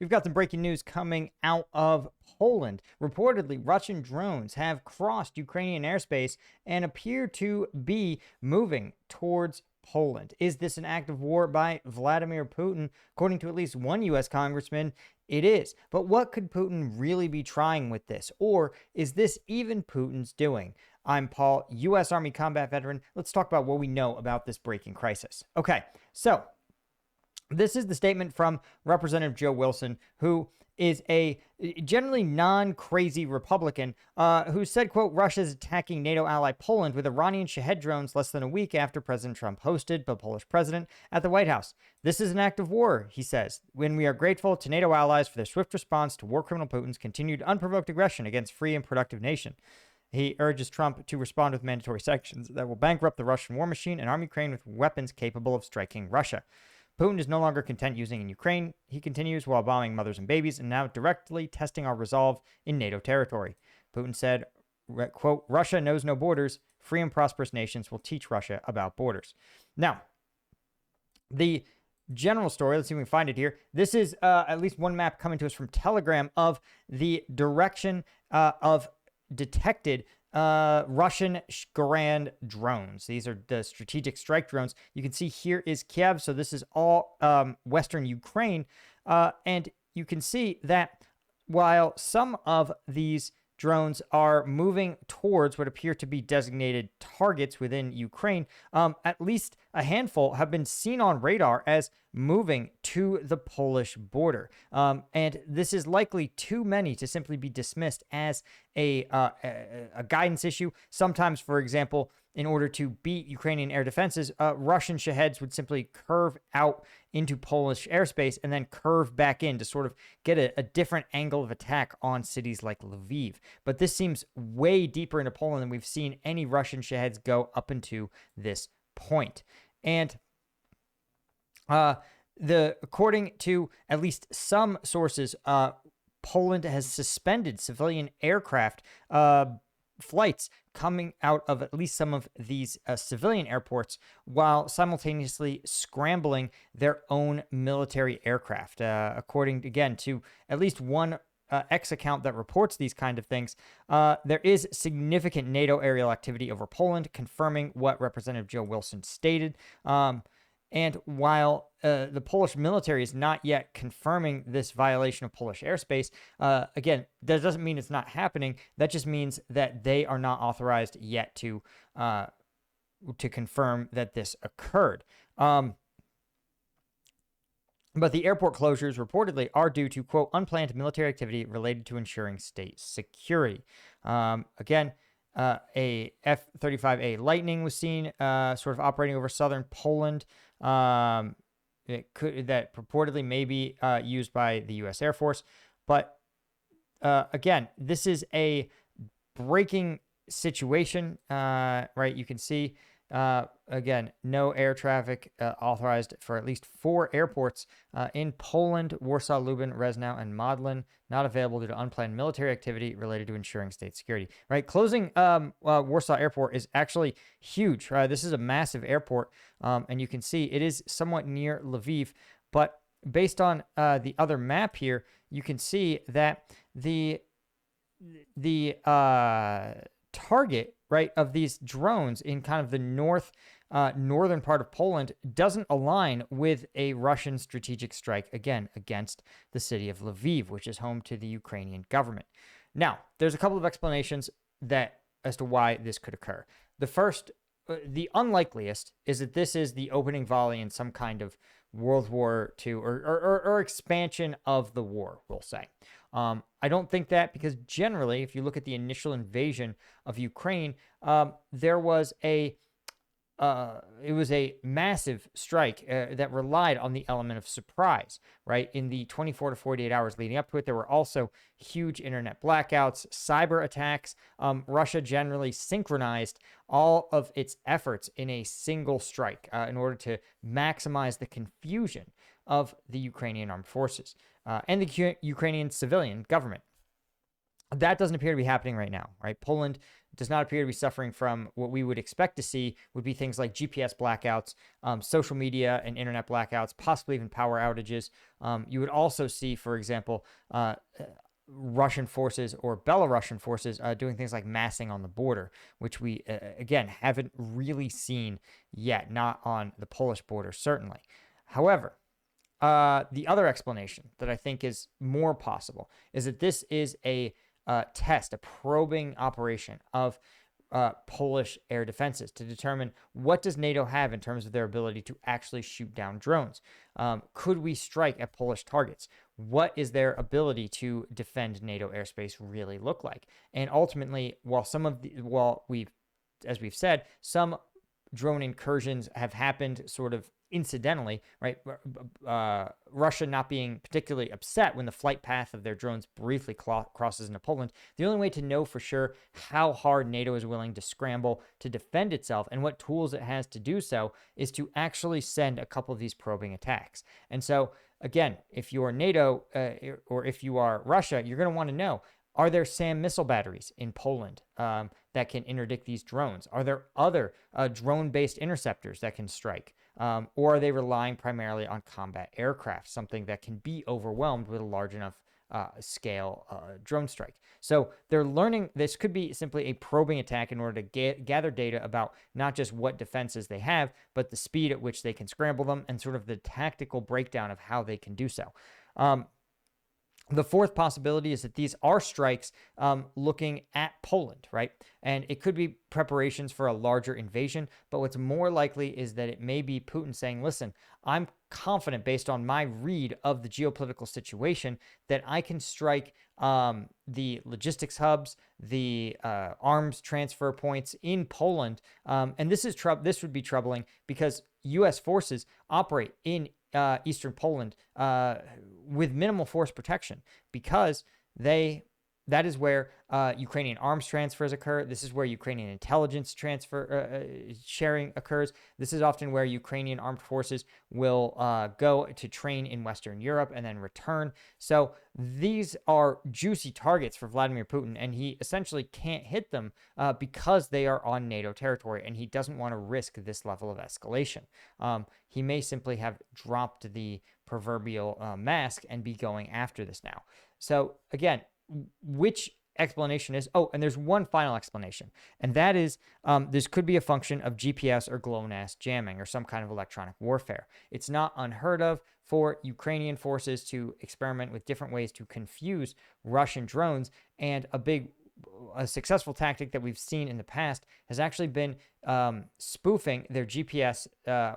We've got some breaking news coming out of Poland. Reportedly, Russian drones have crossed Ukrainian airspace and appear to be moving towards Poland. Is this an act of war by Vladimir Putin? According to at least one U.S. congressman, it is. But what could Putin really be trying with this? Or is this even Putin's doing? I'm Paul, U.S. Army combat veteran. Let's talk about what we know about this breaking crisis. Okay, so this is the statement from Representative Joe Wilson, who is a generally non-crazy Republican, who said, quote, Russia is attacking NATO ally Poland with Iranian Shahed drones less than a week after President Trump hosted the Polish president at the White House. This is an act of war, he says, when we are grateful to NATO allies for their swift response to war criminal Putin's continued unprovoked aggression against free and productive nation. He urges Trump to respond with mandatory sanctions that will bankrupt the Russian war machine and arm Ukraine with weapons capable of striking Russia. Putin is no longer content using in Ukraine. He continues while bombing mothers and babies and now directly testing our resolve in NATO territory. Putin said, quote, Russia knows no borders. Free and prosperous nations will teach Russia about borders. Now, the general story, let's see if we can find it here. This is at least one map coming to us from Telegram of the direction of detected Russian Scramble drones. These are the strategic strike drones. You can see here is Kiev. So this is all Western Ukraine. And you can see that while some of these drones are moving towards what appear to be designated targets within Ukraine, at least a handful have been seen on radar as moving to the Polish border. And this is likely too many to simply be dismissed as a guidance issue. Sometimes, for example, in order to beat Ukrainian air defenses, Russian Shaheds would simply curve out into Polish airspace and then curve back in to sort of get a different angle of attack on cities like Lviv. But this seems way deeper into Poland than we've seen any Russian Shaheds go up into this point. And according to at least some sources, Poland has suspended civilian aircraft flights coming out of at least some of these civilian airports while simultaneously scrambling their own military aircraft. According, again, to at least one X account that reports these kind of things, there is significant NATO aerial activity over Poland, confirming what Representative Joe Wilson stated. And while the Polish military is not yet confirming this violation of Polish airspace, again, that doesn't mean it's not happening. That just means that they are not authorized yet to confirm that this occurred. But the airport closures reportedly are due to, quote, unplanned military activity related to ensuring state security. Again, a F-35A Lightning was seen sort of operating over southern Poland. That purportedly may be used by the U.S. Air Force. But again, this is a breaking situation, right? You can see, again, no air traffic authorized for at least 4 airports in Poland: Warsaw, Lublin, Reznow, and Modlin, not available due to unplanned military activity related to ensuring state security. Right, closing Warsaw Airport is actually huge. This is a massive airport, and you can see it is somewhat near Lviv. But based on the other map here, you can see that the target, right, of these drones in kind of the northern part of Poland doesn't align with a Russian strategic strike, again, against the city of Lviv, which is home to the Ukrainian government. Now, there's a couple of explanations as to why this could occur. The first, the unlikeliest, is that this is the opening volley in some kind of World War II or expansion of the war, we'll say. I don't think that, because generally, if you look at the initial invasion of Ukraine, there was it was a massive strike that relied on the element of surprise, right? In the 24 to 48 hours leading up to it, there were also huge internet blackouts, cyber attacks. Russia generally synchronized all of its efforts in a single strike in order to maximize the confusion of the Ukrainian armed forces and the Ukrainian civilian government. That doesn't appear to be happening right now, right? Poland does not appear to be suffering from what we would expect to see would be things like GPS blackouts, social media and internet blackouts, possibly even power outages. You would also see, for example, Russian forces or Belarusian forces doing things like massing on the border, which we, again, haven't really seen yet, not on the Polish border, certainly. However, the other explanation that I think is more possible is that this is a test, a probing operation of Polish air defenses to determine what does NATO have in terms of their ability to actually shoot down drones. Could we strike at Polish targets? What is their ability to defend NATO airspace really look like? And ultimately, as we've said, some drone incursions have happened sort of incidentally, right? Russia not being particularly upset when the flight path of their drones briefly crosses into Poland. The only way to know for sure how hard NATO is willing to scramble to defend itself and what tools it has to do so is to actually send a couple of these probing attacks. And so, again, if you're NATO or if you are Russia, you're going to want to know, are there SAM missile batteries in Poland that can interdict these drones? Are there other drone-based interceptors that can strike? Or are they relying primarily on combat aircraft, something that can be overwhelmed with a large enough scale drone strike? So they're learning this could be simply a probing attack in order to gather data about not just what defenses they have, but the speed at which they can scramble them and sort of the tactical breakdown of how they can do so. The fourth possibility is that these are strikes looking at Poland, right? And it could be preparations for a larger invasion, but what's more likely is that it may be Putin saying, listen, I'm confident based on my read of the geopolitical situation that I can strike the logistics hubs, the arms transfer points in Poland. And this would be troubling because U.S. forces operate in Eastern Poland with minimal force protection because that is where Ukrainian arms transfers occur. This is where Ukrainian intelligence transfer sharing occurs. This is often where Ukrainian armed forces will go to train in Western Europe and then return. So these are juicy targets for Vladimir Putin, and he essentially can't hit them because they are on NATO territory, and he doesn't want to risk this level of escalation. He may simply have dropped the proverbial mask and be going after this now. So again, which explanation is, and there's one final explanation, and that is this could be a function of GPS or GLONASS jamming or some kind of electronic warfare. It's not unheard of for Ukrainian forces to experiment with different ways to confuse Russian drones, and a successful tactic that we've seen in the past has actually been spoofing their GPS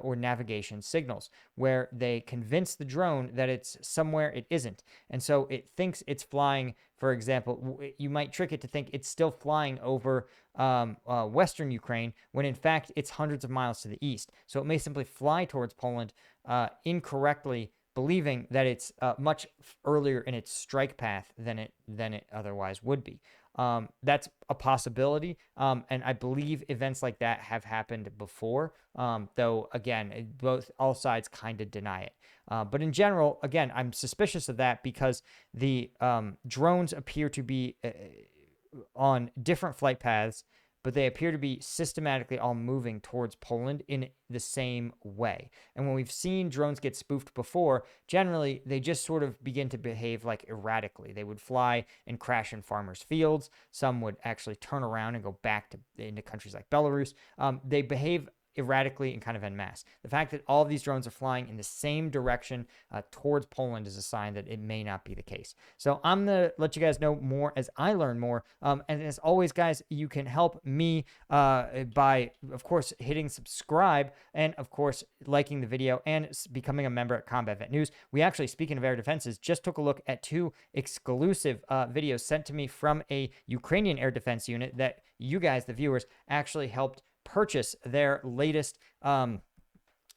or navigation signals, where they convince the drone that it's somewhere it isn't. And so it thinks it's flying, for example, you might trick it to think it's still flying over Western Ukraine, when in fact it's hundreds of miles to the east. So it may simply fly towards Poland incorrectly, believing that it's much earlier in its strike path than it otherwise would be. That's a possibility, and I believe events like that have happened before, though again, all sides kind of deny it. But in general, again, I'm suspicious of that because the drones appear to be on different flight paths, but they appear to be systematically all moving towards Poland in the same way. And when we've seen drones get spoofed before, generally they just sort of begin to behave like erratically. They would fly and crash in farmers' fields. Some would actually turn around and go back into countries like Belarus. They behave erratically and kind of en masse. The fact that all of these drones are flying in the same direction towards Poland is a sign that it may not be the case. So I'm going to let you guys know more as I learn more. And as always, guys, you can help me by, of course, hitting subscribe and, of course, liking the video and becoming a member at Combat Vet News. We actually, speaking of air defenses, just took a look at 2 exclusive videos sent to me from a Ukrainian air defense unit that you guys, the viewers, actually helped purchase their latest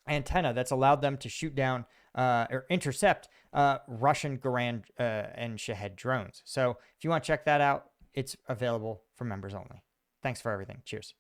antenna that's allowed them to shoot down or intercept Russian Garand and Shahed drones. So if you want to check that out, it's available for members only. Thanks for everything. Cheers.